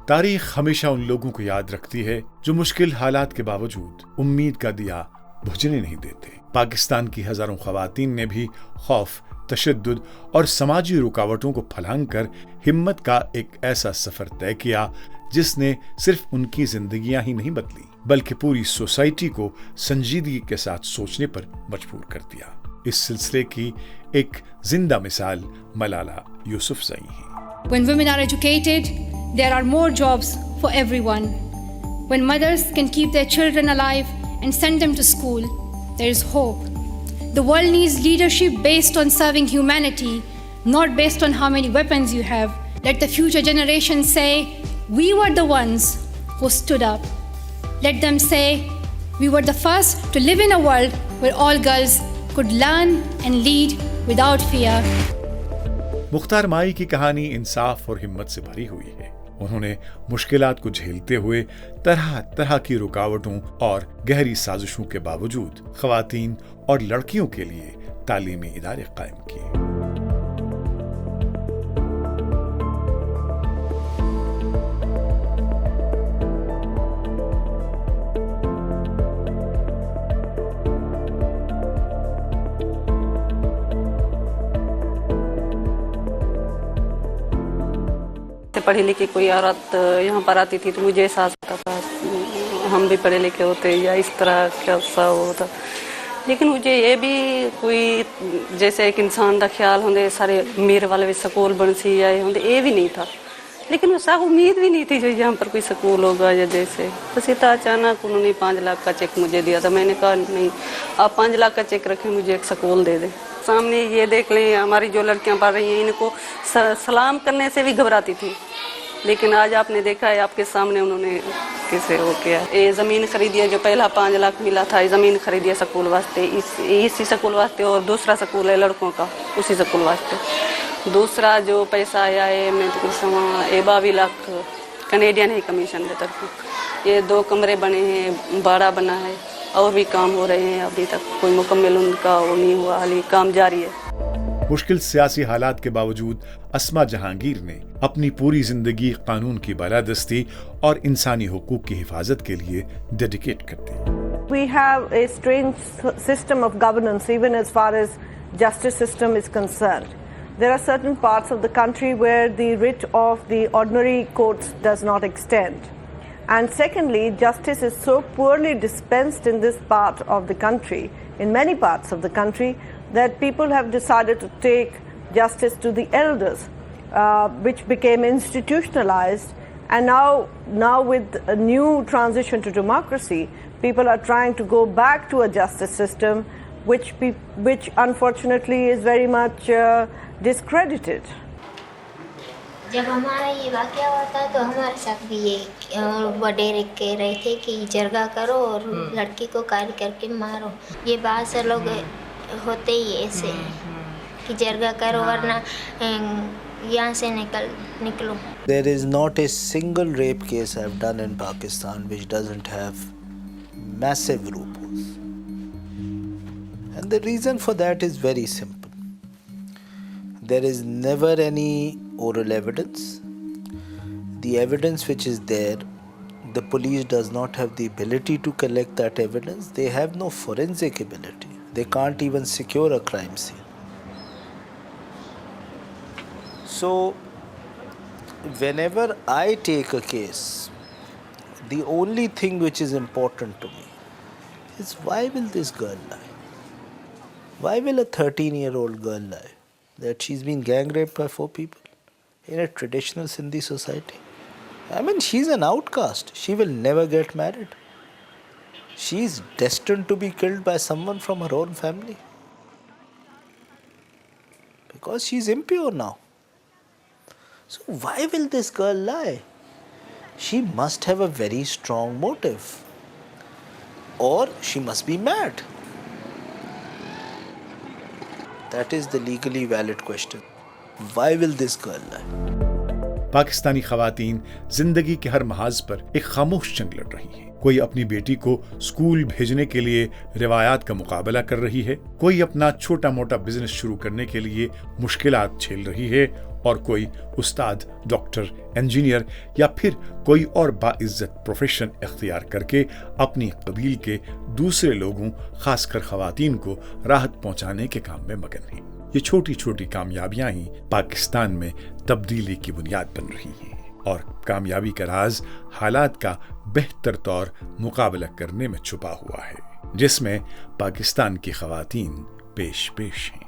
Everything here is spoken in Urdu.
تاریخ ہمیشہ ان لوگوں کو یاد رکھتی ہے جو مشکل حالات کے باوجود امید کا دیا بجھنے نہیں دیتے۔ پاکستان کی ہزاروں خواتین نے بھی خوف، تشدد اور سماجی رکاوٹوں کو پھلانگ کر ہمت کا ایک ایسا سفر طے کیا جس نے صرف ان کی زندگیاں ہی نہیں بدلی بلکہ پوری سوسائٹی کو سنجیدگی کے ساتھ سوچنے پر مجبور کر دیا۔ اس سلسلے کی ایک زندہ مثال ملالہ یوسفزئی ہیں۔ When women are educated, there are more jobs for everyone. When mothers can keep their children alive and send them to school, there is hope. The world needs leadership based on serving humanity, not based on how many weapons you have. Let the future generations say, we were the ones who stood up. Let them say, we were the first to live in a world where all girls could learn and lead without fear. مختار مائی کی کہانی انصاف اور ہمت سے بھری ہوئی ہے۔ انہوں نے مشکلات کو جھیلتے ہوئے طرح طرح کی رکاوٹوں اور گہری سازشوں کے باوجود خواتین اور لڑکیوں کے لیے تعلیمی ادارے قائم کیے۔ پڑھی لکھی کوئی عورت یہاں پر آتی تھی تو مجھے احساس ہوتا تھا ہم بھی پڑھے لکھے ہوتے یا اس طرح کیسا ہوتا، لیکن مجھے یہ بھی کوئی جیسے ایک انسان کا خیال ہوندے سارے میرے والے بھی سکول بن سی یا یہ بھی نہیں تھا، لیکن وہ سب امید بھی نہیں تھی جو یہاں پر کوئی سکول ہوگا یا جیسے بس اتنا اچانک انہوں نے 5 لاکھ کا چیک مجھے دیا تھا۔ میں نے کہا نہیں، آپ 5 لاکھ کا چیک رکھیں، مجھے ایک سکول دے دیں۔ سامنے یہ دیکھ لیں ہماری جو لڑکیاں پڑھ رہی ہیں ان کو سلام کرنے سے بھی گھبراتی تھی، لیکن آج آپ نے دیکھا ہے آپ کے سامنے انہوں نے کیسے ہو کیا۔ یہ زمین خریدی ہے جو پہلا 5 لاکھ ملا تھا، یہ زمین خریدی ہے سکول واسطے، اسی سکول واسطے، اور دوسرا سکول ہے لڑکوں کا اسی سکول واسطے۔ دوسرا جو پیسہ آیا ہے میں تو کچھ سما 22 لاکھ کنیڈین ہے کمیشن کی طرف۔ یہ 2 کمرے بنے ہیں، باڑہ بنا ہے، اور بھی کام ہو رہے ہیں، ابھی تک کوئی مکمل ان کا وہ نہیں ہوا، حالی کام جاری ہے۔ مشکل سیاسی حالات کے باوجود اسما جہانگیر نے اپنی پوری زندگی قانون کی بالادستی اور انسانی حقوق کی حفاظت کے لیے ڈیڈیکیٹ کر دی۔ We have a strange system of governance even as far as justice system is concerned. There are certain parts of the country where the writ of the ordinary courts does not extend. And secondly, justice is so poorly dispensed in this part of the country, in many parts of the country, that people have decided to take justice to the elders, which became institutionalized. And now with a new transition to democracy, people are trying to go back to a justice system which unfortunately is very much discredited. جب ہمارا یہ واقعہ ہوتا ہے تو ہمارے ساتھ بھی یہ وڈیرے کہہ رہے تھے کہ جرگہ کرو اور لڑکی کو کال کر کے مارو۔ یہ بات سے لوگ ہوتے ہی ایسے کہ جرگہ کرو ورنہ یہاں سے نکلو۔ There is not a single rape case I've done in Pakistan which doesn't have massive loopholes. And the reason for that is very simple. There is never any oral evidence. The evidence which is there, the police does not have the ability to collect that evidence. They have no forensic ability. They can't even secure a crime scene. So, whenever I take a case, the only thing which is important to me is why will this girl lie? Why will a 13-year-old girl lie that she's been gang raped by 4 people in a traditional Sindhi society? I mean, she's an outcast. She will never get married. She's destined to be killed by someone from her own family because she's impure now. So why will this girl lie? She must have a very strong motive, or she must be mad. That is the legally valid question. Why will this girl lie? Pakistani خواتین زندگی کے ہر محاذ پر ایک خاموش جنگ لڑ رہی ہیں۔ کوئی اپنی بیٹی کو اسکول بھیجنے کے لیے روایات کا مقابلہ کر رہی ہے، کوئی اپنا چھوٹا موٹا بزنس شروع کرنے کے لیے مشکلات جھیل رہی ہے، اور کوئی استاد، ڈاکٹر، انجینئر یا پھر کوئی اور باعزت پروفیشن اختیار کر کے اپنی قبیل کے دوسرے لوگوں، خاص کر خواتین کو راحت پہنچانے کے کام میں مگن ہیں۔ یہ چھوٹی چھوٹی کامیابیاں ہی پاکستان میں تبدیلی کی بنیاد بن رہی ہیں، اور کامیابی کا راز حالات کا بہتر طور مقابلہ کرنے میں چھپا ہوا ہے، جس میں پاکستان کی خواتین پیش ہیں۔